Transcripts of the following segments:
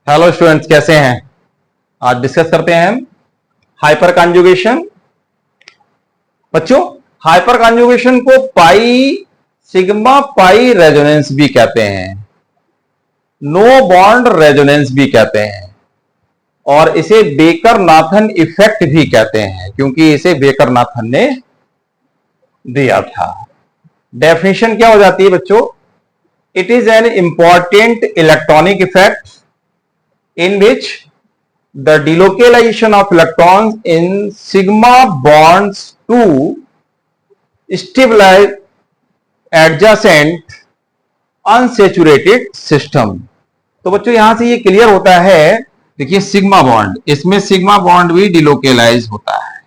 Hello students, कैसे हैं। आज डिस्कस करते हैं हम हाइपर कॉन्जुगेशन। बच्चों, हाइपर कॉन्जुगेशन को पाई सिग्मा पाई रेजोनेंस भी कहते हैं, नो बॉन्ड रेजोनेंस भी कहते हैं, और इसे बेकर नाथन इफेक्ट भी कहते हैं, क्योंकि इसे बेकर नाथन ने दिया था। डेफिनेशन क्या हो जाती है बच्चों? It is an important electronic effect in which the delocalization of electrons in sigma bonds to stabilize adjacent unsaturated system। तो बच्चों यहां से ये क्लियर होता है, देखिए सिग्मा बॉन्ड, इसमें सिग्मा बॉन्ड भी डिलोकेलाइज होता है,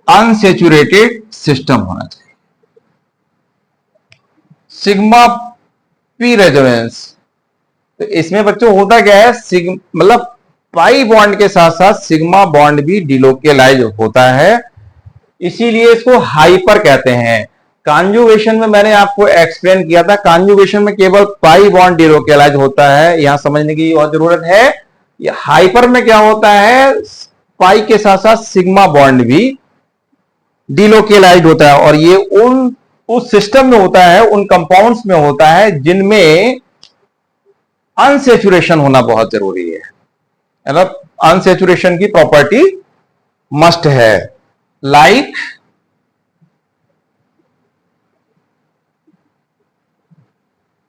अनसेचुरेटेड सिस्टम होना चाहिए। सिग्मा पी रेजोनेंस, तो इसमें बच्चों होता क्या है, मतलब पाई बॉन्ड के साथ साथ सिग्मा बॉन्ड भी डिलोकेलाइज होता है, इसीलिए इसको हाइपर कहते हैं। कॉन्जुगेशन में मैंने आपको एक्सप्लेन किया था, कॉन्जुगेशन में केवल पाई बॉन्ड डिलोकेलाइज होता है, यहां समझने की और जरूरत है। ये हाइपर में क्या होता है, पाई के साथ साथ सिग्मा बॉन्ड भी डिलोकेलाइज होता है, और ये उस सिस्टम में होता है, उन कंपाउंड्स में होता है जिनमें अनसेचुरेशन होना बहुत जरूरी है, मतलब अनसेचुरेशन की प्रॉपर्टी मस्ट है। Like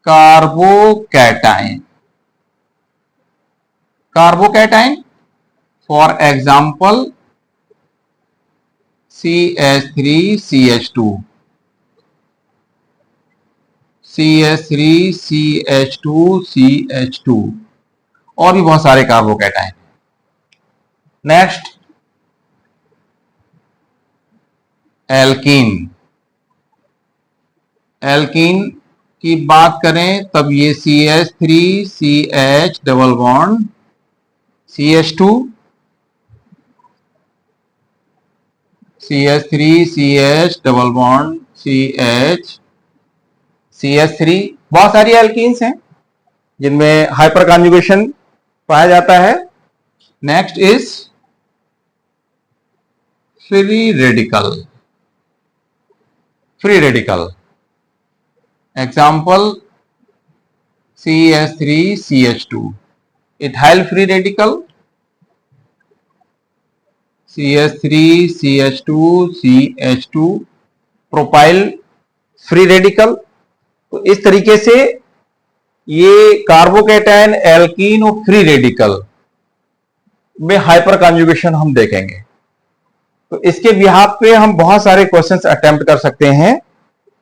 carbocation, carbocation for example CH3CH2, CH3CH2CH2, और भी बहुत सारे कार्बोकैटाइन। नेक्स्ट एल्कीन, एल्कीन की बात करें तब ये CH3CH double bond CH2, CH3CH double bond CH3, बहुत सारी एल्कीन्स हैं जिनमें हाइपर कॉन्जुगेशन पाया जाता है। Next is free radical, free radical example CH3CH2, ethyl free radical CH3CH2CH2, propyl free radical. तो इस तरीके से ये कार्बोकैटायन, एल्कीन और फ्री रेडिकल में हाइपर कॉन्जुगेशन हम देखेंगे। तो इसके बिहाफ पे हम बहुत सारे क्वेश्चंस अटेम्प्ट कर सकते हैं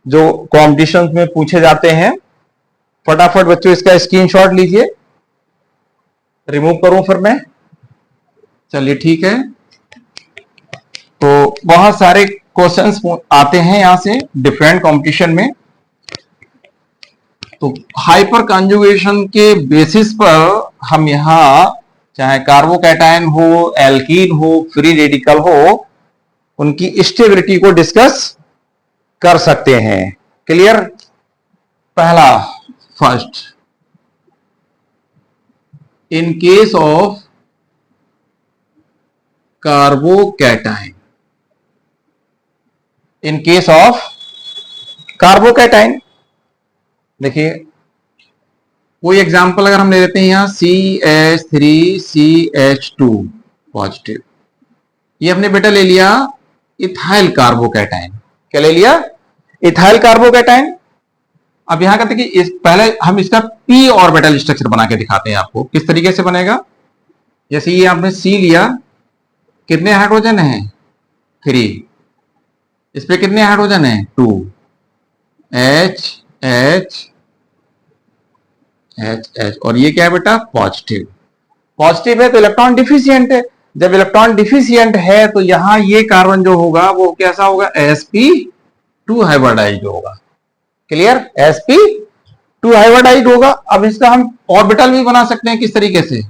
जो कॉम्पिटिशन्स में पूछे जाते हैं। फटाफट बच्चों इसका स्क्रीनशॉट लीजिए, रिमूव करूं फिर मैं, चलिए ठीक है। तो बहुत सारे क्वेश्चंस आते हैं यहां से डिफरेंट कंपटीशन में। तो हाइपर कॉन्जुगेशन के बेसिस पर हम यहां चाहे कार्बोकैटायन हो, एल्कीन हो, फ्री रेडिकल हो, उनकी स्टेबिलिटी को डिस्कस कर सकते हैं। क्लियर? पहला, first, in case of carbocation, in case of carbocation, देखिए कोई एग्जांपल अगर हम ले लेते हैं यहां CH3CH2 पॉजिटिव, ये हमने बेटा ले लिया इथाइल कार्बोकैटायन। क्या ले लिया? Ethyl carbocation. अब यहां कहते हैं कि पहले हम इसका p ऑर्बिटल स्ट्रक्चर बना के दिखाते हैं आपको किस तरीके से बनेगा। जैसे ये आपने C लिया, कितने हाइड्रोजन है? 3, इस पे कितने हाइड्रोजन है? 2, H H H H, और ये क्या है बेटा? पॉजिटिव। पॉजिटिव है तो इलेक्ट्रॉन डिफिशियंट है। जब इलेक्ट्रॉन डिफिशियंट है तो यहां ये कार्बन जो होगा वो कैसा होगा? sp2 हाइब्रिडाइज्ड होगा। क्लियर? sp2 हाइब्रिडाइज्ड होगा। अब इसका हम ऑर्बिटल भी बना सकते हैं, किस तरीके से?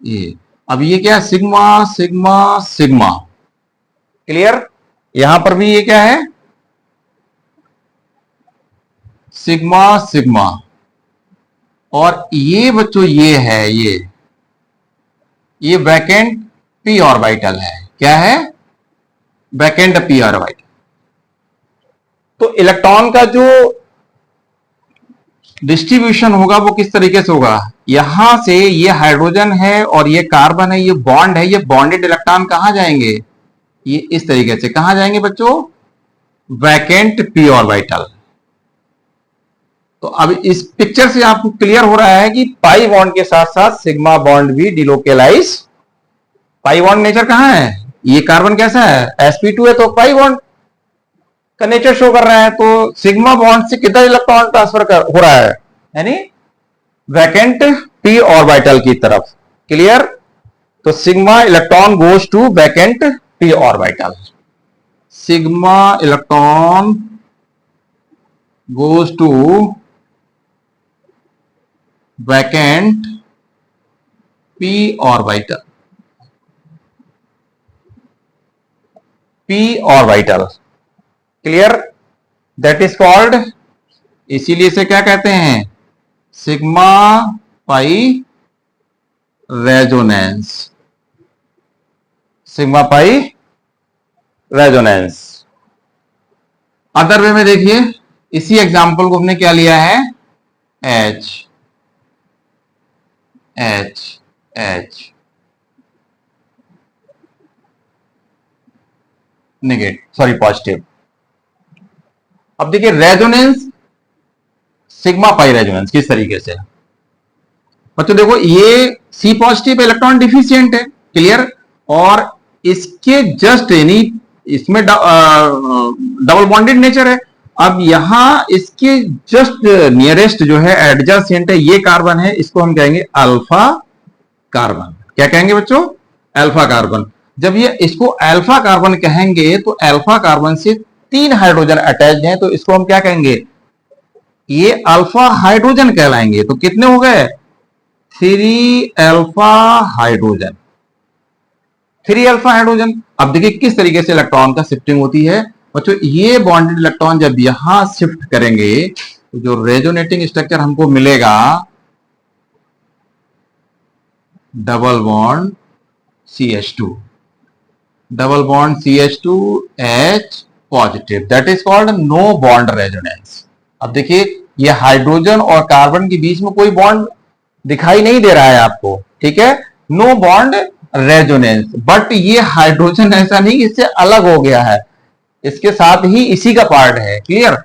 ये अब ये क्या? Sigma sigma sigma. क्लियर? यहां पर भी ये क्या है? सिग्मा सिग्मा, और ये बच्चों ये है, ये वैकेंट पी ऑर्बिटल है। क्या है? Vacant P orbital. तो इलेक्ट्रॉन का जो डिस्ट्रीब्यूशन होगा वो किस तरीके से होगा? यहां से ये हाइड्रोजन है और ये कार्बन है, ये बॉन्ड है, ये बॉन्डेड इलेक्ट्रॉन कहां जाएंगे? ये इस तरीके से कहां जाएंगे बच्चों? Vacant P orbital. तो अब इस पिक्चर से आपको क्लियर हो रहा है कि पाई बॉन्ड के साथ साथ सिग्मा बॉन्ड भी डिलोकेलाइज। पाई बॉन्ड नेचर कहां है? ये कार्बन कैसा है? sp2 है, तो पाई बॉन्ड का नेचर शो कर रहा है। तो सिग्मा बॉन्ड से कितना इलेक्ट्रॉन ट्रांसफर हो रहा है? यानी वैकेंट पी ऑर्बिटल की तरफ। क्लियर? तो sigma electron goes to vacant P orbital. Sigma electron goes to vacant P orbital. P orbital. Clear? That is called, इसीलिए से क्या कहते हैं? Sigma pi resonance. Sigma pi resonance. Other way में देखिए, इसी एग्जांपल को हमने क्या लिया है? H H H negative, sorry positive. अब देखिए रेजोनेंस, सिग्मा पाई रेजोनेंस किस तरीके से? बच्चों देखो, ये सी पॉजिटिव इलेक्ट्रॉन डिफिशियंट है। क्लियर? और इसके जस्ट यानी इसमें डबल बॉन्डेड नेचर है। अब यहां इसके जस्ट नियरेस्ट जो है एडजेसेंट है, ये कार्बन है, इसको हम कहेंगे अल्फा कार्बन। क्या कहेंगे बच्चों? Alpha carbon. जब ये इसको अल्फा कार्बन कहेंगे तो अल्फा कार्बन से 3 हाइड्रोजन अटैच्ड हैं, तो इसको हम क्या कहेंगे? ये अल्फा हाइड्रोजन कहलाएंगे। तो कितने हो गए? 3 अल्फा हाइड्रोजन। 3 alpha hydrogen. अब देखिए किस तरीके से इलेक्ट्रॉन का शिफ्टिंग होती है बच्चों। ये बॉन्डेड इलेक्ट्रॉन जब यहां शिफ्ट करेंगे तो जो रेजोनेटिंग स्ट्रक्चर हमको मिलेगा, double bond CH2, double bond CH2 H positive, that is called no bond resonance. अब देखिए ये हाइड्रोजन और कार्बन के बीच में कोई बॉन्ड दिखाई नहीं दे रहा है आपको, ठीक है? No bond resonance. बट ये हाइड्रोजन ऐसा नहीं, इससे अलग हो गया है, इसके साथ ही इसी का पार्ट है। क्लियर?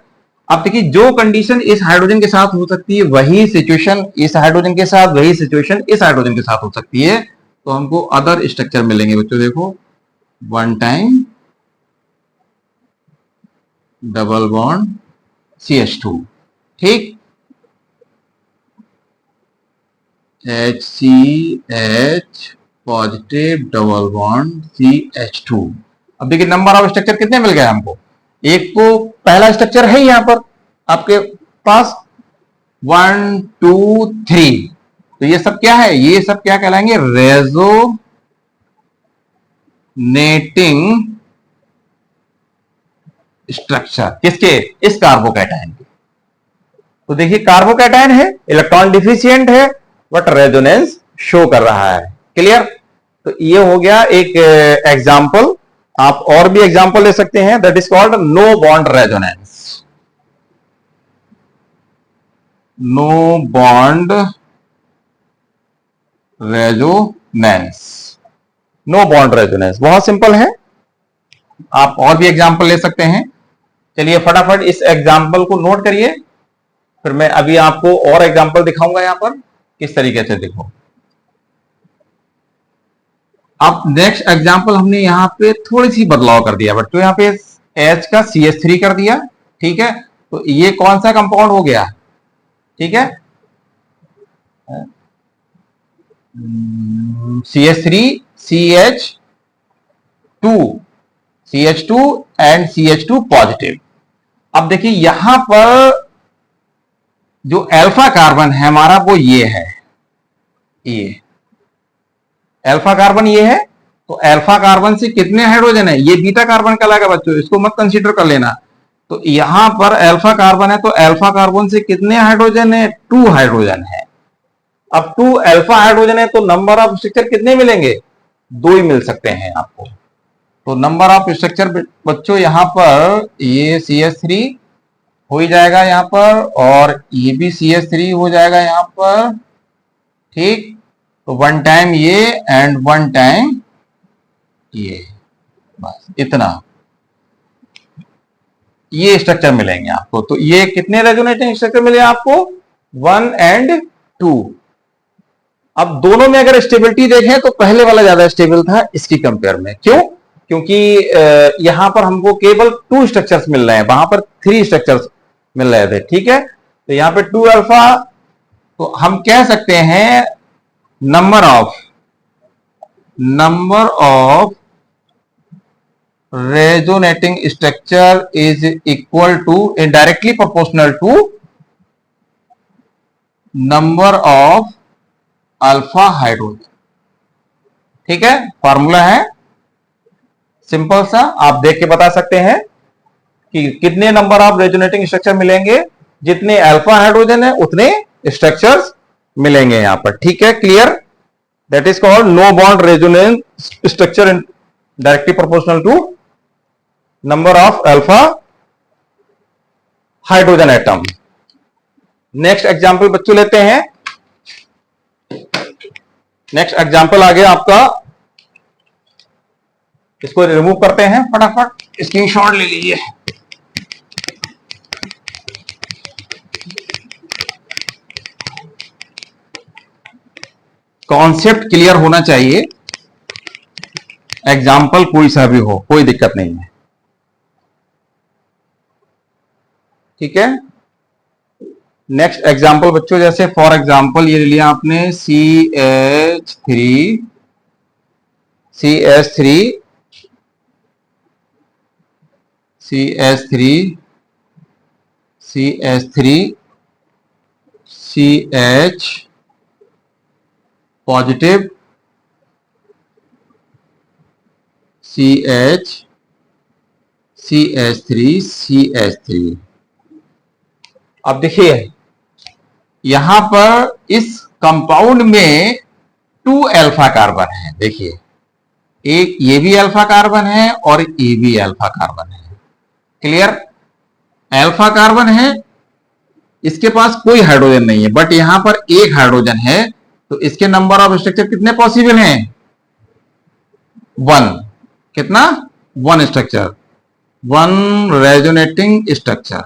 अब देखिए जो कंडीशन इस हाइड्रोजन के साथ हो सकती है वही सिचुएशन इस हाइड्रोजन के साथ, वही सिचुएशन इस हाइड्रोजन के साथ हो सकती है। तो हमको अदर स्ट्रक्चर मिलेंगे बच्चों। देखो, one time double bond CH2, ठीक? HCH positive double bond CH2। अब देखिए नंबर ऑफ स्ट्रक्चर कितने मिल गए हमको? एक तो पहला स्ट्रक्चर है यहां पर आपके पास 1 2 3। तो ये सब क्या है? ये सब क्या कहलाएंगे? Resonating structure. किसके? इस कार्बोकैटायन के। तो देखिए कार्बोकैटायन है, इलेक्ट्रॉन डिफिशियंट है, बट रेजोनेंस शो कर रहा है। क्लियर? तो ये हो गया एक एग्जाम्पल। आप और भी एग्जाम्पल ले सकते हैं, that is called no bond resonance. No bond resonance. No bond resonance बहुत सिंपल है, आप और भी एग्जाम्पल ले सकते हैं। चलिए फटाफट इस एग्जाम्पल को नोट करिए, फिर मैं अभी आपको और एग्जाम्पल दिखाऊंगा यहां पर किस तरीके से। देखो, अब नेक्स्ट एग्जाम्पल हमने यहां पे थोड़ी सी बदलाव कर दिया बच्चों। यहां पे H का CH3 कर दिया, ठीक है? तो ये कौन सा कंपाउंड हो गया? ठीक है, CH3 CH2 CH2 and CH2 positive. अब देखिए यहां पर जो अल्फा कार्बन है हमारा वो ये है, ये अल्फा कार्बन ये है। तो अल्फा कार्बन से कितने हाइड्रोजन है? ये बीटा कार्बन कहलाएगा बच्चों, इसको मत कंसीडर कर लेना। तो यहां पर अल्फा कार्बन है, तो अल्फा कार्बन से कितने हाइड्रोजन है? 2 हाइड्रोजन है। अब 2 अल्फा हाइड्रोजन है तो नंबर ऑफ स्ट्रक्चर कितने मिलेंगे? 2 ही मिल सकते हैं आपको। तो नंबर ऑफ स्ट्रक्चर बच्चों यहां पर ये CH3 हो ही जाएगा यहां पर, और ये भी CH3 हो जाएगा यहां पर, ठीक। तो 1 टाइम ये एंड 1 टाइम ये, बस इतना, ये स्ट्रक्चर मिलेंगे आपको। तो ये कितने रेजोनेटिंग स्ट्रक्चर मिले आपको? 1 एंड 2। अब दोनों में अगर स्टेबिलिटी देखें तो पहले वाला ज्यादा स्टेबल था इसकी कंपेयर में। क्यों? क्योंकि यहां पर हमको केवल 2 स्ट्रक्चर्स मिल रहे हैं, वहां पर 3 स्ट्रक्चर्स मिल रहे थे, ठीक है। तो यहां पे 2 अल्फा, तो हम कह सकते हैं number of resonating structure is equal to, indirectly proportional to number of alpha hydrogen. ठीक है, फॉर्मूला है सिंपल सा, आप देख के बता सकते हैं कि कितने नंबर ऑफ रेजोनेटिंग स्ट्रक्चर मिलेंगे, जितने अल्फा हाइड्रोजन है उतने स्ट्रक्चर्स मिलेंगे यहां पर। ठीक है, clear? That is called no bond resonance structure in directly proportional to number of alpha hydrogen atom. Next example बच्चों लेते हैं। नेक्स्ट एग्जांपल आ गया आपका, इसको रिमूव करते हैं फटाफट, स्क्रीनशॉट ले लीजिए। कॉन्सेप्ट क्लियर होना चाहिए, एग्जाम्पल कोई सा भी हो कोई दिक्कत नहीं है, ठीक है। नेक्स्ट एग्जाम्पल बच्चों, जैसे फॉर एग्जाम्पल ये लिया आपने CH3 CH3 CH3 CH3 CH positive CH CH3 CH3। अब देखिए यहां पर इस कंपाउंड में 2 अल्फा कार्बन है। देखिए एक ये भी अल्फा कार्बन है और ये भी अल्फा कार्बन है। क्लियर? अल्फा कार्बन है, इसके पास कोई हाइड्रोजन नहीं है, बट यहां पर एक हाइड्रोजन है, तो इसके नंबर ऑफ स्ट्रक्चर कितने पॉसिबल हैं? 1। कितना? 1 स्ट्रक्चर, 1 रेजोनेटिंग स्ट्रक्चर।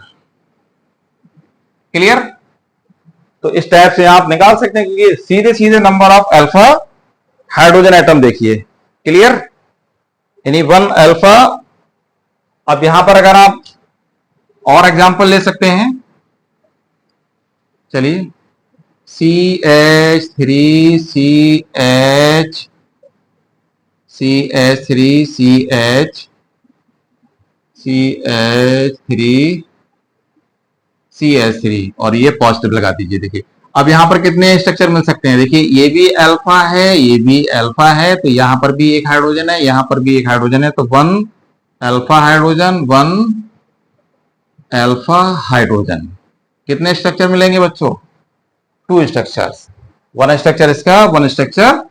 क्लियर? तो इस टाइप से आप निकाल सकते हैं कि सीधे सीधे number of alpha hydrogen atom देखिए। क्लियर? यानी 1 अल्फा। अब यहां पर अगर आप और एग्जांपल ले सकते हैं, चलिए CH3 CH CH3 CH CH3 CH3 और ये पॉजिटिव लगा दीजिए। देखिए अब यहां पर कितने स्ट्रक्चर मिल सकते हैं? देखिए ये भी अल्फा है, ये भी अल्फा है, तो यहां पर भी एक हाइड्रोजन है, यहां पर भी एक हाइड्रोजन है, तो 1 अल्फा हाइड्रोजन 1 अल्फा हाइड्रोजन। कितने स्ट्रक्चर मिलेंगे बच्चों? 2 स्ट्रक्चर्स, 1 स्ट्रक्चर इसका 1 स्ट्रक्चर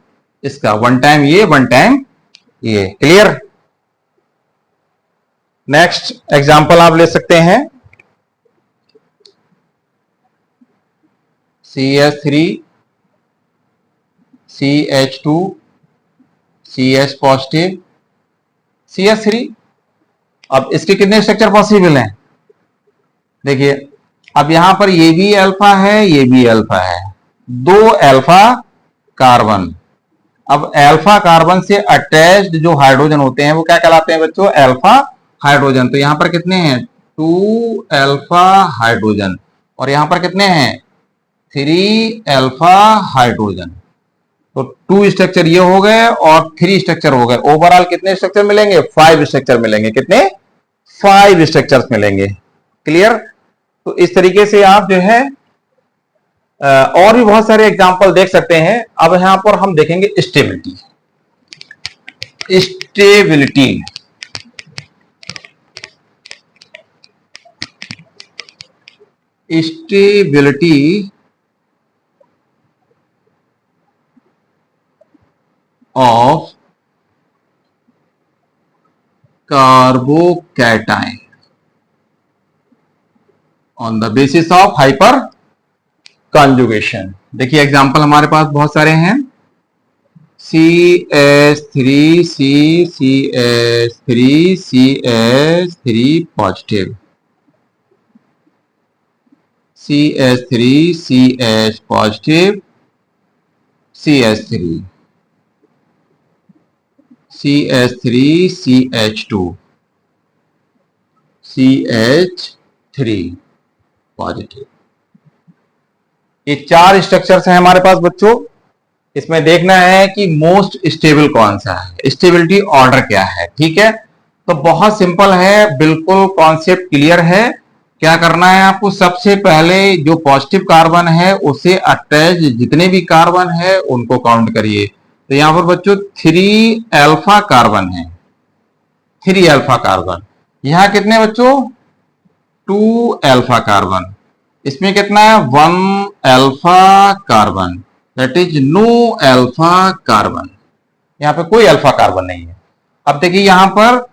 इसका, 1 टाइम ये 1 टाइम ये। क्लियर? नेक्स्ट एग्जांपल आप ले सकते हैं CH3 CH2 CH positive CH3। अब इसके कितने स्ट्रक्चर पॉसिबल हैं? देखिए अब यहां पर ये भी अल्फा है, ये भी अल्फा है, 2 अल्फा कार्बन। अब अल्फा कार्बन से अटैच्ड जो हाइड्रोजन होते हैं वो क्या कहलाते हैं बच्चों? Alpha hydrogen. तो यहां पर कितने हैं? 2 अल्फा हाइड्रोजन, और यहां पर कितने हैं? 3 अल्फा हाइड्रोजन। तो 2 स्ट्रक्चर ये हो गए और 3 स्ट्रक्चर हो गए। ओवरऑल कितने स्ट्रक्चर मिलेंगे? 5 स्ट्रक्चर मिलेंगे। कितने? 5 स्ट्रक्चर्स मिलेंगे। क्लियर? तो इस तरीके से आप जो है और भी बहुत सारे एग्जांपल देख सकते हैं। अब यहां पर हम देखेंगे stability. Stability stability of carbocation on the basis of hyper conjugation. देखिए एग्जांपल हमारे पास बहुत सारे हैं। CH3 CH3 CH3 positive, CH3 CH positive, CH3 CH3 CH2 CH3 positive. ये 4 स्ट्रक्चर्स हैं हमारे पास बच्चों। इसमें देखना है कि मोस्ट स्टेबल कौन सा है, स्टेबिलिटी ऑर्डर क्या है। ठीक है, तो बहुत सिंपल है, बिल्कुल कॉन्सेप्ट क्लियर है। क्या करना है आपको, सबसे पहले जो पॉजिटिव कार्बन है उसे अटैच जितने भी कार्बन है उनको काउंट करिए। तो यहां पर बच्चों 3 अल्फा कार्बन है, 3 अल्फा कार्बन। यहां कितने बच्चों, 2 अल्फा कार्बन। इसमें कितना है, 1 alpha carbon, that is no alpha carbon. यहां पे कोई अल्फा कार्बन नहीं है। अब देखिए यहां पर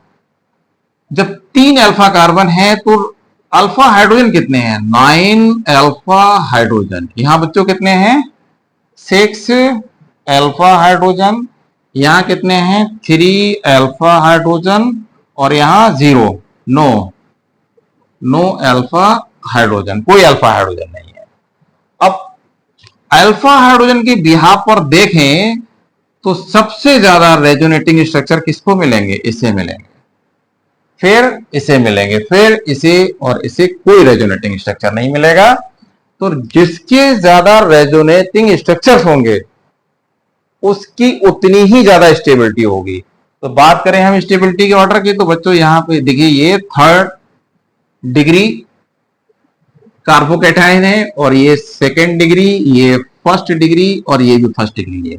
जब 3 अल्फा कार्बन है तो अल्फा हाइड्रोजन कितने हैं, 9 अल्फा हाइड्रोजन। यहां बच्चों कितने हैं, 6 अल्फा हाइड्रोजन। यहां कितने हैं, 3 अल्फा हाइड्रोजन और यहां 0, नो अल्फा हाइड्रोजन, कोई अल्फा हाइड्रोजन नहीं है। अब अल्फा हाइड्रोजन की बिहाफ पर देखें तो सबसे ज्यादा रेजोनेटिंग स्ट्रक्चर किसको मिलेंगे, इसे मिलेंगे, फिर इसे मिलेंगे, फिर इसे, और इसे कोई रेजोनेटिंग स्ट्रक्चर नहीं मिलेगा। तो जिसके ज्यादा रेजोनेटिंग स्ट्रक्चर्स होंगे उसकी उतनी ही ज्यादा स्टेबिलिटी होगी। तो बात करें हम स्टेबिलिटी के ऑर्डर की, तो बच्चों यहां पे देखिए ये 3rd डिग्री कार्बोकैटायन है और ये 2nd डिग्री, ये 1st डिग्री और ये भी 1st डिग्री है।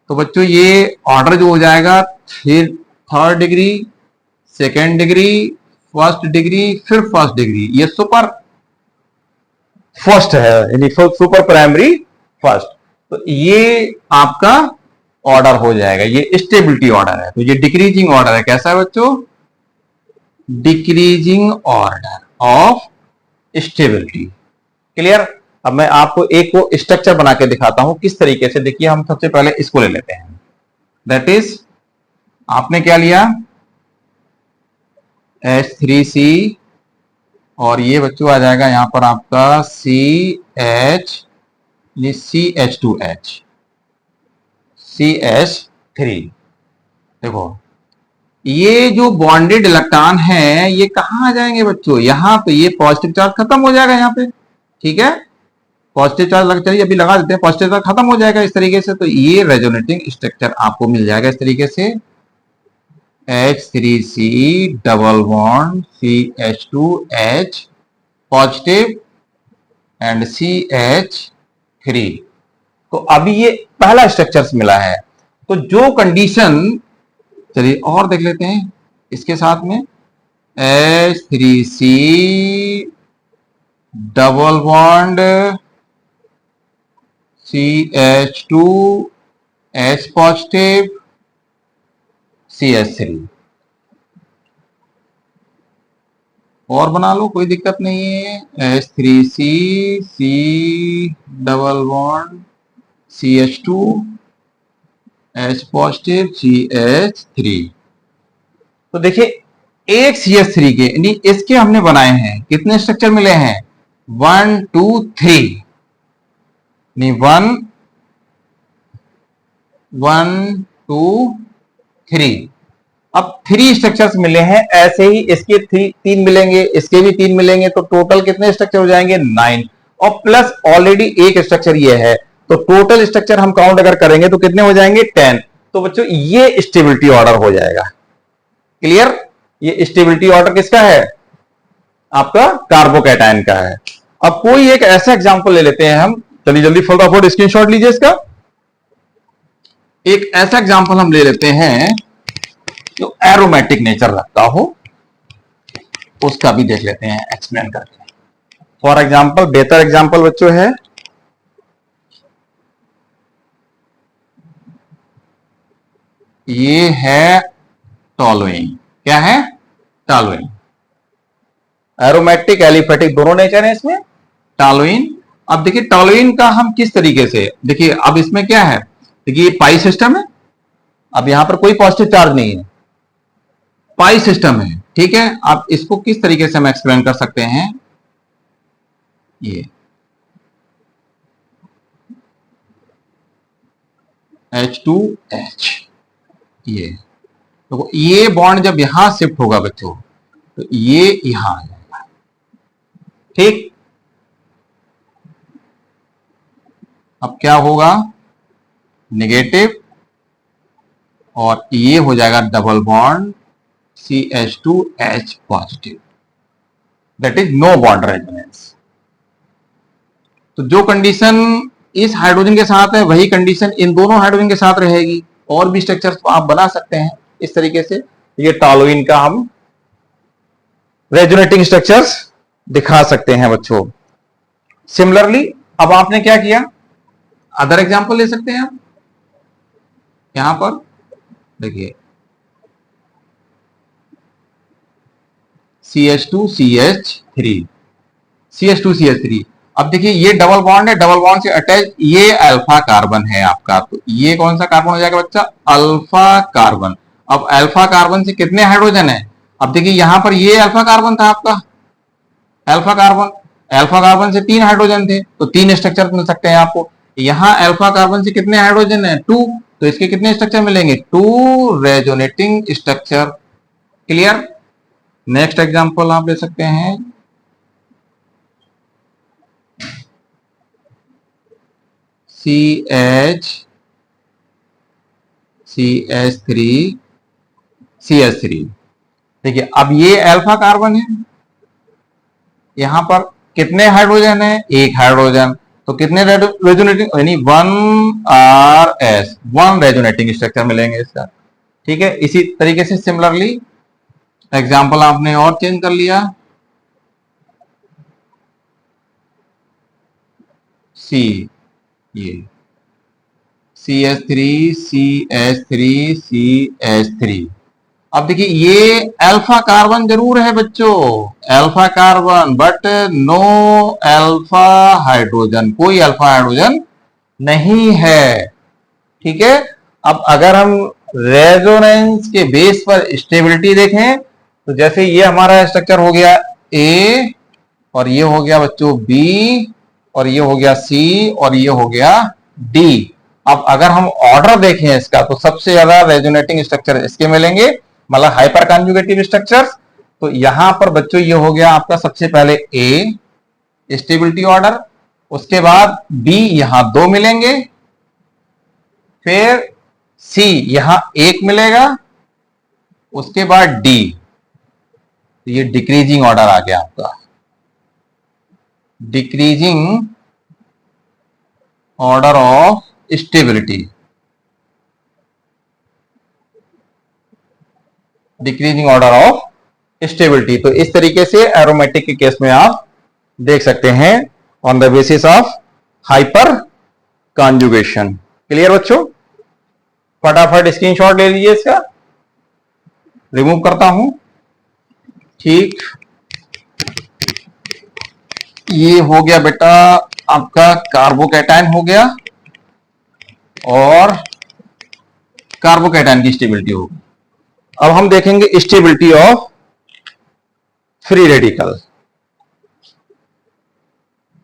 तो बच्चों ये ऑर्डर जो हो जाएगा, फिर 3rd degree, 2nd degree, 1st degree, फिर 1st डिग्री, ये सुपर फर्स्ट है, यानी सुपर प्राइमरी फर्स्ट। तो ये आपका ऑर्डर हो जाएगा, ये स्टेबिलिटी ऑर्डर है। तो ये डिक्रीजिंग ऑर्डर है, कैसा है बच्चों, decreasing order of stability. Clear. अब मैं आपको एक को स्ट्रक्चर बना के दिखाता हूं किस तरीके से। देखिए हम सबसे पहले इसको ले लेते हैं, दैट इज आपने क्या लिया, H3C और ये बच्चों आ जाएगा यहां पर आपका CH2H, CH3। देखो ये जो बॉन्डेड इलेक्ट्रॉन है ये कहां आ जाएंगे बच्चों, यहां पे। ये पॉजिटिव चार्ज खत्म हो जाएगा यहां पे, ठीक है, पॉजिटिव चार्ज चलिए अभी लगा देते हैं, पॉजिटिव चार्ज खत्म हो जाएगा इस तरीके से। तो ये रेजोनेटिंग स्ट्रक्चर आपको मिल जाएगा इस तरीके से, H3C double bond CH2H positive and CH3। तो अभी ये पहला स्ट्रक्चर मिला है। तो जो कंडीशन, चलिए और देख लेते हैं इसके साथ में, H3C double bond CH2H positive CH3, और बना लो कोई दिक्कत नहीं है। H3C C double bond CH2H positive CH3। तो देखिए एक CH3 के, यानी इसके हमने बनाए हैं, कितने स्ट्रक्चर मिले हैं, 1 2 3, नहीं 1 1 2 3। अब 3 स्ट्रक्चर्स मिले हैं, ऐसे ही इसके 3 मिलेंगे, इसके भी 3 मिलेंगे, तो टोटल कितने स्ट्रक्चर हो जाएंगे, 9। और प्लस ऑलरेडी एक स्ट्रक्चर ये है, तो टोटल स्ट्रक्चर हम काउंट अगर करेंगे तो कितने हो जाएंगे, 10। तो बच्चों ये स्टेबिलिटी ऑर्डर हो जाएगा। क्लियर। ये स्टेबिलिटी ऑर्डर किसका है, आपका कार्बोकैटायन का है। अब कोई एक ऐसा एग्जांपल ले लेते हैं हम, चलिए जल्दी फटाफट स्क्रीनशॉट लीजिए इसका। एक ऐसा एग्जांपल हम ले लेते हैं जो एरोमेटिक नेचर रखता हो, उसका भी देख लेते हैं एक्सप्लेन करके। फॉर एग्जाम्पल, बेहतर एग्जाम्पल बच्चों है ये है टॉलुइन। क्या है? टॉलुइन। एरोमेटिक एलिफेटिक दोनों नेचर है इसमें। टॉलुइन, अब देखिए टॉलुइन का हम किस तरीके से, देखिए अब इसमें क्या है, देखिए पाई सिस्टम है, अब यहां पर कोई पॉजिटिव चार्ज नहीं है, पाई सिस्टम है, ठीक है। अब इसको किस तरीके से हम एक्सप्लेन कर सकते हैं, ये H2H, ये तो ये बॉन्ड जब यहां शिफ्ट होगा बच्चों तो ये यहां आ जाएगा, ठीक। अब क्या होगा, नेगेटिव, और ये हो जाएगा double bond CH2H positive, that is no bond resonance. तो जो कंडीशन इस हाइड्रोजन के साथ है वही कंडीशन इन दोनों हाइड्रोजन के साथ रहेगी। और भी स्ट्रक्चर्स आप बना सकते हैं इस तरीके से। ये टॉलुइन का हम रेजोनेटिंग स्ट्रक्चर्स दिखा सकते हैं बच्चों। सिमिलरली अब आपने क्या किया, अदर एग्जांपल ले सकते हैं आप। यहां पर देखिए CH2CH3, CH2CH3। अब देखिए ये डबल बॉन्ड है, डबल बॉन्ड से अटैच ये अल्फा कार्बन है आपका, तो ये कौन सा कार्बन हो जाएगा बच्चा, अल्फा कार्बन। अब अल्फा कार्बन से कितने हाइड्रोजन है, अब देखिए यहां पर ये अल्फा कार्बन था आपका, अल्फा कार्बन, अल्फा कार्बन से 3 हाइड्रोजन थे, तो 3 स्ट्रक्चर मिल सकते हैं आपको। यहां अल्फा कार्बन से कितने हाइड्रोजन है, 2, तो इसके कितने स्ट्रक्चर मिलेंगे, 2 resonating structure. Clear. Next example आप ले सकते हैं, CH3 CH3। देखिए अब ये अल्फा कार्बन है, यहां पर कितने हाइड्रोजन है, 1 हाइड्रोजन, तो कितने रेजोनेटिंग यानी 1 रेजोनेटिंग स्ट्रक्चर मिलेंगे इसका, ठीक है। इसी तरीके से सिमिलरली एग्जांपल आपने और चेंज कर लिया, सी, ये CH3 CH3 CH3। अब देखिए ये अल्फा कार्बन जरूर है बच्चों, alpha carbon, but no alpha hydrogen, कोई अल्फा हाइड्रोजन नहीं है, ठीक है। अब अगर हम रेजोनेंस के बेस पर स्टेबिलिटी देखें तो जैसे ये हमारा स्ट्रक्चर हो गया ए, और ये हो गया बच्चों बी, और ये हो गया सी, और ये हो गया डी। अब अगर हम ऑर्डर देखें इसका तो सबसे ज्यादा रेजोनेटिंग स्ट्रक्चर इसके मिलेंगे, मतलब हाइपर कॉन्जुगेटिव स्ट्रक्चर्स। तो यहां पर बच्चों ये हो गया आपका सबसे पहले ए स्टेबिलिटी ऑर्डर, उसके बाद बी यहां 2 मिलेंगे, फिर सी यहां 1 मिलेगा, उसके बाद डी, तो ये डिक्रीजिंग ऑर्डर आ गया आपका, decreasing order of stability, decreasing order of stability. तो इस तरीके से एरोमेटिक के केस में आप देख सकते हैं on the basis of hyper conjugation. Clear बच्चों, फटाफट स्क्रीनशॉट ले लीजिए इसका, रिमूव करता हूं, ठीक। ये हो गया बेटा आपका कार्बोकैटायन हो गया, और कार्बोकैटायन की स्टेबिलिटी होगी। अब हम देखेंगे stability of free radical.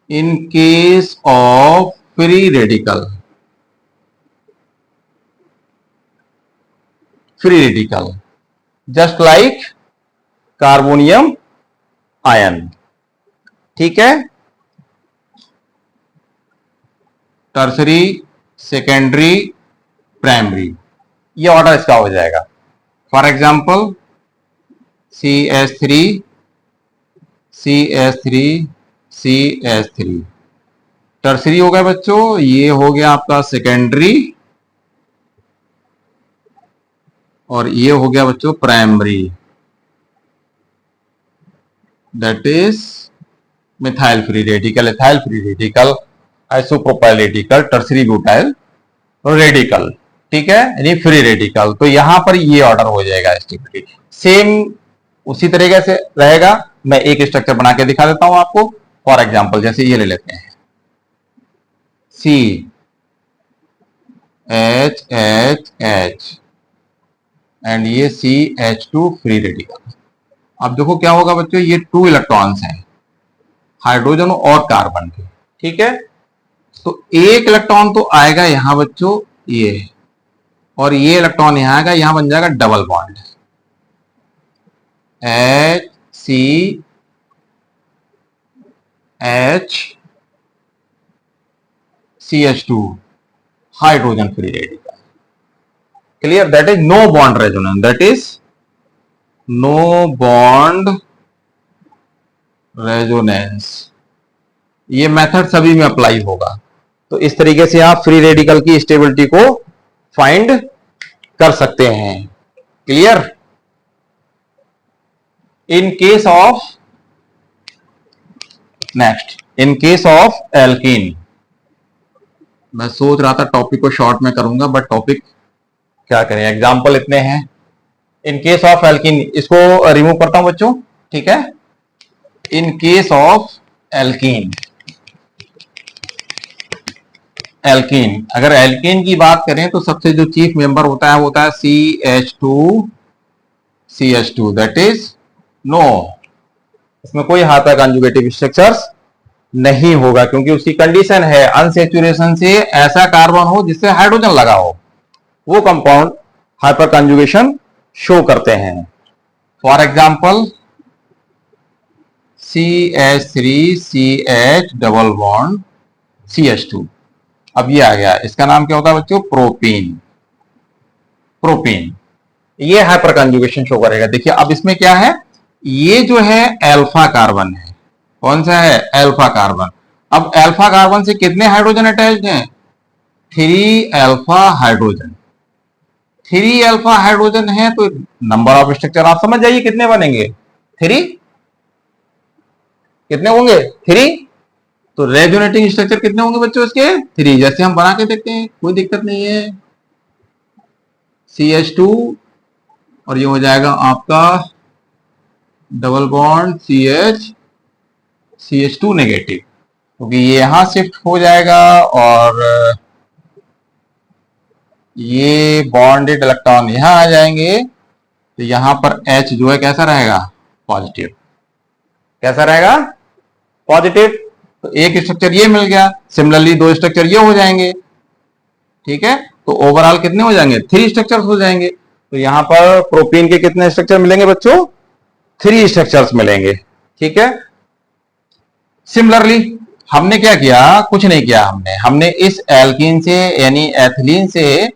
In case of free radical, free radical just like carbonium ion, ठीक है। टर्सरी, सेकेंडरी, प्राइमरी, ये ऑर्डर इसका हो जाएगा। For example CH3 CH3 CH3 tertiary हो गया बच्चों, ये हो गया आपका सेकेंडरी, और ये हो गया बच्चों primary, that is methyl free radical, ethyl free radical, isopropyl radical, tertiary butyl radical, ठीक है, यानी फ्री रेडिकल। तो यहां पर ये ऑर्डर हो जाएगा स्टेबिलिटी। सेम उसी तरीके से रहेगा। मैं एक स्ट्रक्चर बना के दिखा देता हूं आपको। फॉर एग्जांपल जैसे ये ले लेते हैं, C H H H and ये C H two free radical. अब देखो क्या होगा बच्चों, ये 2 इलेक्ट्रॉन्स हैं, हाइड्रोजन और कार्बन के, ठीक है। तो एक इलेक्ट्रॉन तो आएगा यहां बच्चों ये, और ये इलेक्ट्रॉन यहां आएगा, यहां बन जाएगा double bond, H C H C H two, hydrogen free radical. Clear? That is no bond resonance, that is no bond resonance. ये मेथड सभी में अप्लाई होगा। तो इस तरीके से आप फ्री रेडिकल की स्टेबिलिटी को फाइंड कर सकते हैं। Clear? In case of, next, in case of alkene, मैं सोच रहा था टॉपिक को शॉर्ट में करूंगा, बट टॉपिक क्या करें, एग्जाम्पल इतने हैं। इन केस ऑफ एल्कीन, इसको रिमूव करता हूं बच्चों, ठीक है। इन केस ऑफ एल्कीन, एल्कीन, अगर एल्कीन की बात करें तो सबसे जो चीफ मेंबर होता है वो होता है CH2, दैट इज नो, इसमें कोई हाइपर कॉन्जुगेटिव स्ट्रक्चर्स नहीं होगा, क्योंकि उसकी कंडीशन है अनसेचुरेशन से ऐसा कार्बन हो जिससे हाइड्रोजन लगा हो, वो कंपाउंड हाइपर कॉन्जुगेशन शो करते हैं। For example CH3CH double bond CH2। अब ये आ गया, इसका नाम क्या होता है बच्चों, प्रोपीन। प्रोपीन ये हाइपर कॉन्जुगेशन शो करेगा। देखिए अब इसमें क्या है, ये जो है अल्फा कार्बन है, कौन सा है, अल्फा कार्बन। अब अल्फा कार्बन से कितने हाइड्रोजन अटैच्ड हैं, 3 अल्फा हाइड्रोजन। 3 अल्फा हाइड्रोजन है तो नंबर ऑफ स्ट्रक्चर आप समझ जाइए कितने बनेंगे, 3, कितने होंगे, 3। तो रेजोनेटिंग स्ट्रक्चर कितने होंगे बच्चों इसके, 3। जैसे हम बना के देखते हैं, कोई दिक्कत नहीं है। CH2 और ये हो जाएगा आपका डबल बॉन्ड CH2 नेगेटिव, क्योंकि ये यहां शिफ्ट हो जाएगा और ये बॉन्डेड इलेक्ट्रॉन यहां आ जाएंगे, तो यहां पर H जो है कैसा रहेगा, पॉजिटिव। कैसा रहेगा, पॉजिटिव। तो एक स्ट्रक्चर ये मिल गया, सिमिलरली 2 स्ट्रक्चर ये हो जाएंगे, ठीक है। तो ओवरऑल कितने हो जाएंगे, 3 स्ट्रक्चर्स हो जाएंगे। तो यहां पर प्रोटीन के कितने स्ट्रक्चर मिलेंगे बच्चों, 3 स्ट्रक्चर्स मिलेंगे, ठीक है। सिमिलरली हमने क्या किया, कुछ नहीं किया, हमने इस एल्कीन से यानी एथिलीन से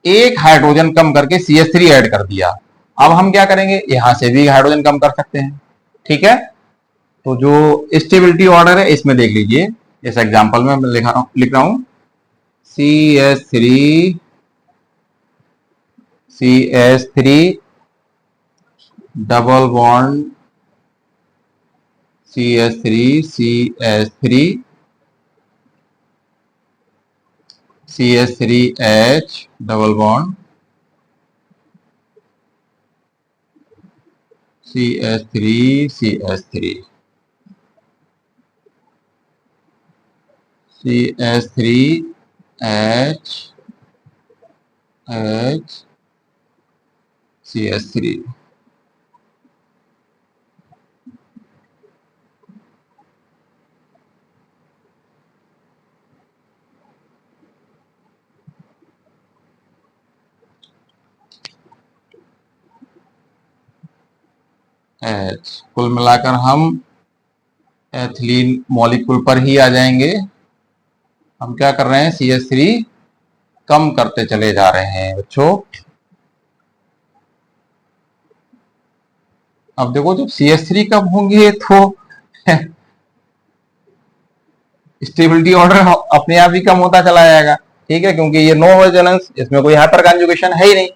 एक हाइड्रोजन कम करके CH3 ऐड कर दिया। अब हम क्या करेंगे, यहां से भी हाइड्रोजन कम कर सकते हैं, ठीक है। तो जो स्टेबिलिटी ऑर्डर है इसमें देख लीजिए, इस एग्जांपल में मैं लिख रहा हूं CH3 double bond CH3H double bond CH3 CH3 H। कुल मिलाकर हम एथिलीन मॉलिक्यूल पर ही आ जाएंगे। हम क्या कर रहे हैं, CH3 कम करते चले जा रहे हैं बच्चों। अब देखो जब CH3 कम होंगे तो स्टेबिलिटी ऑर्डर अपने आप ही कम होता चला जाएगा, ठीक है, क्योंकि ये नो रेजोनेंस, इसमें कोई हाइपर कॉन्जुगेशन है ही नहीं।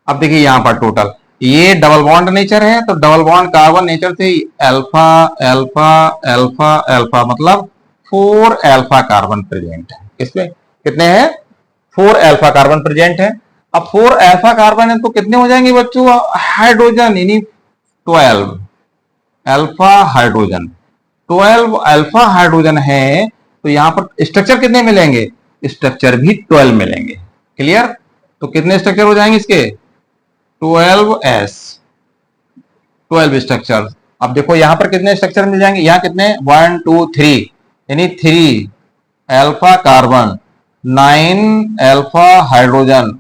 अब देखिए यहां पर टोटल ये डबल बॉन्ड नेचर है, तो डबल बॉन्ड कार्बन नेचर से अल्फा अल्फा अल्फा अल्फा मतलब 4 अल्फा कार्बन प्रेजेंट है। इसमें कितने हैं? 4 अल्फा कार्बन प्रेजेंट है। अब 4 अल्फा कार्बन है तो कितने हो जाएंगे बच्चों? हाइड्रोजन, यानी 12 अल्फा हाइड्रोजन। 12 अल्फा हाइड्रोजन है तो यहां पर स्ट्रक्चर कितने मिलेंगे? स्ट्रक्चर भी 12 मिलेंगे। क्लियर? तो कितने स्ट्रक्चर हो जाएंगे इसके? 12s, 12 structure. अब देखो यहां पर कितने स्ट्रक्चर मिल जाएंगे? यहां कितने? 1 2 3, यानी 3 अल्फा कार्बन, 9 अल्फा हाइड्रोजन।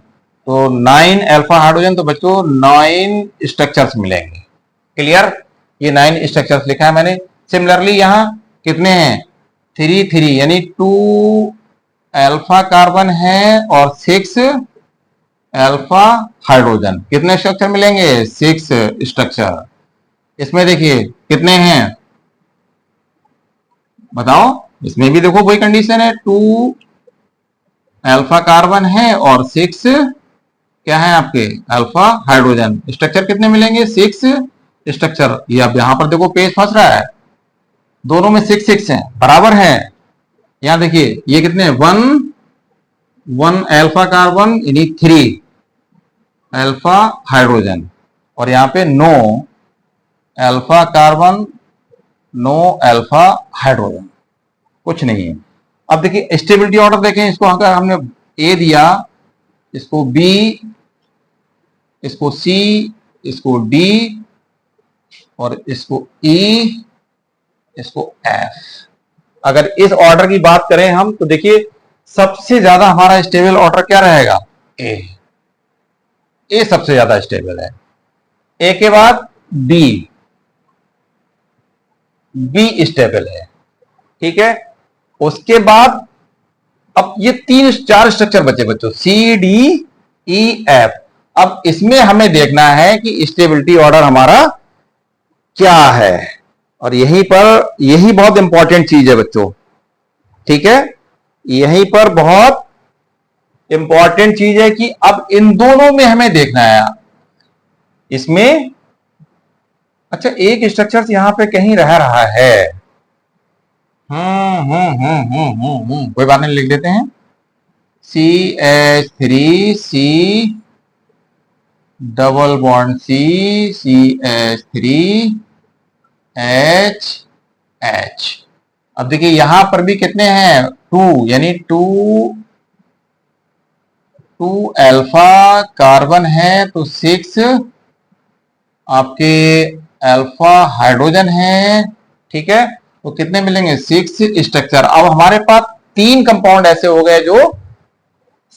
तो 9 अल्फा हाइड्रोजन, तो बच्चों 9 स्ट्रक्चर्स मिलेंगे। क्लियर? ये 9 स्ट्रक्चर्स लिखा है मैंने। सिमिलरली यहां कितने हैं? 3 3, यानी 2 अल्फा कार्बन है और 6 अल्फा हाइड्रोजन। कितने स्ट्रक्चर मिलेंगे? 6 स्ट्रक्चर। इसमें देखिए कितने हैं बताओ? इसमें भी देखो वही कंडीशन है, 2 अल्फा कार्बन है और 6 क्या है आपके? Alpha hydrogen. स्ट्रक्चर कितने मिलेंगे? 6 स्ट्रक्चर। ये अब यहां पर देखो पेज फंस रहा है, दोनों में 6 6 है, बराबर है। यहां देखिए ये कितने? 1 अल्फा कार्बन, यानी 3 अल्फा हाइड्रोजन, और यहां पे 9 अल्फा कार्बन, 9 अल्फा हाइड्रोजन। कुछ नहीं है। अब देखिए स्टेबिलिटी ऑर्डर देखें इसको, अगर हमने ए दिया, इसको बी, इसको सी, इसको डी, और इसको ई, इसको एफ। अगर इस ऑर्डर की बात करें हम तो देखिए सबसे ज्यादा हमारा स्टेबल ऑर्डर क्या रहेगा? ए। ए सबसे ज्यादा स्टेबल है। ए के बाद बी, बी स्टेबल है। ठीक है? उसके बाद अब ये 3 4 स्ट्रक्चर बचे बच्चों, सी डी ई एफ। अब इसमें हमें देखना है कि स्टेबिलिटी ऑर्डर हमारा क्या है, और यहीं पर यही बहुत इंपॉर्टेंट चीज है बच्चों। ठीक है? यहीं पर बहुत इंपॉर्टेंट चीज है कि अब इन दोनों में हमें देखना है। इसमें अच्छा एक स्ट्रक्चर यहां पे कहीं रह रहा है। कोई बात नहीं, लिख देते हैं CH3C डबल बॉन्ड CH3H। अब देखिए यहां पर भी कितने हैं? 2, यानी 2 अल्फा कार्बन है तो 6 आपके अल्फा हाइड्रोजन है। ठीक है? तो कितने मिलेंगे? 6 स्ट्रक्चर। अब हमारे पास 3 कंपाउंड ऐसे हो गए जो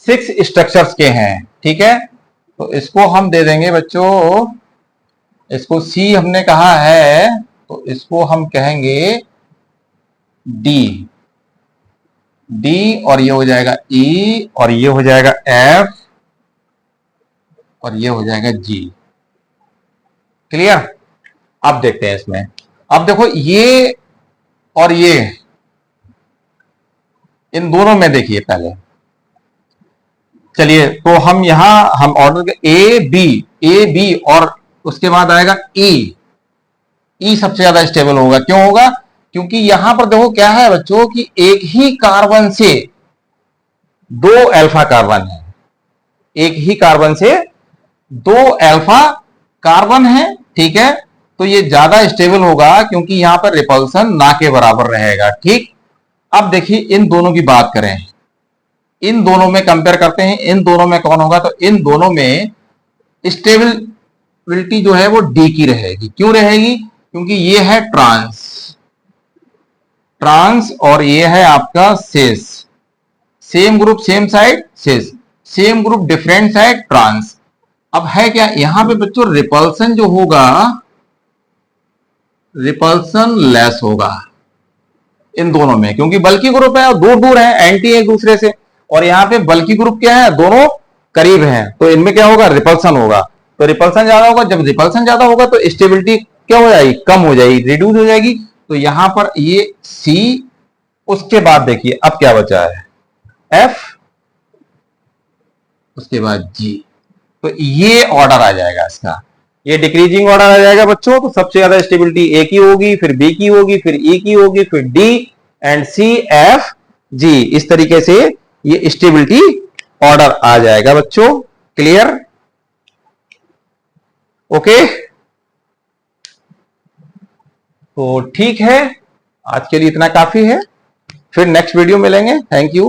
6 स्ट्रक्चर्स के हैं। ठीक है? तो इसको हम दे देंगे बच्चों, इसको सी हमने कहा है तो इसको हम कहेंगे डी, डी, और ये हो जाएगा ई, और ये हो जाएगा एफ, और ये हो जाएगा जी। क्लियर? अब देखते हैं इसमें। अब देखो ये और ये, इन दोनों में देखिए पहले। चलिए तो हम यहां हम ऑर्डर ए बी, और उसके बाद आएगा ई। ई सबसे ज्यादा स्टेबल होगा। क्यों होगा? क्योंकि यहां पर देखो क्या है बच्चों कि एक ही कार्बन से 2 अल्फा कार्बन है, एक ही कार्बन से 2 अल्फा कार्बन है। ठीक है? तो ये ज्यादा स्टेबल होगा क्योंकि यहां पर रिपल्सन ना के बराबर रहेगा। ठीक? अब देखिए इन दोनों की बात करें, इन दोनों में कंपेयर करते हैं, इन दोनों में कौन होगा? तो इन दोनों में स्टेबिलिटी जो है वो डी की रहेगी। क्यों रहेगी? क्योंकि ये है ट्रांस, और ये है आपका cis. Same group same side cis, same group different side trans. अब है क्या यहां पे बच्चों? रिपल्सन जो होगा, रिपल्सन लेस होगा इन दोनों में, क्योंकि बल्कि ग्रुप है और दूर दूर है, एंटी एक दूसरे से। और यहाँ पे बल्कि ग्रुप क्या है? दोनों करीब हैं, तो इनमें क्या होगा? रिपल्सन होगा। तो रिपल्सन ज्यादा होगा, जब रिपल्सन ज्यादा होगा तो स्टेबिलिटी क्या हो जाएगी? कम हो जाएगी, रिड्यूस हो जाएगी। तो यहां पर ये सी, उसके बाद देखिए अब क्या बचा है? एफ, उसके बाद जी। तो ये ऑर्डर आ जाएगा इसका। ये डिक्रीजिंग ऑर्डर आ जाएगा बच्चों, तो सबसे ज्यादा स्टेबिलिटी ए की होगी, फिर बी की होगी, फिर ई की होगी, फिर D and C F G. इस तरीके से ये स्टेबिलिटी ऑर्डर आ जाएगा बच्चों। क्लियर? ओके, तो ठीक है, आज के लिए इतना काफी है, फिर नेक्स्ट वीडियो मिलेंगे। Thank you.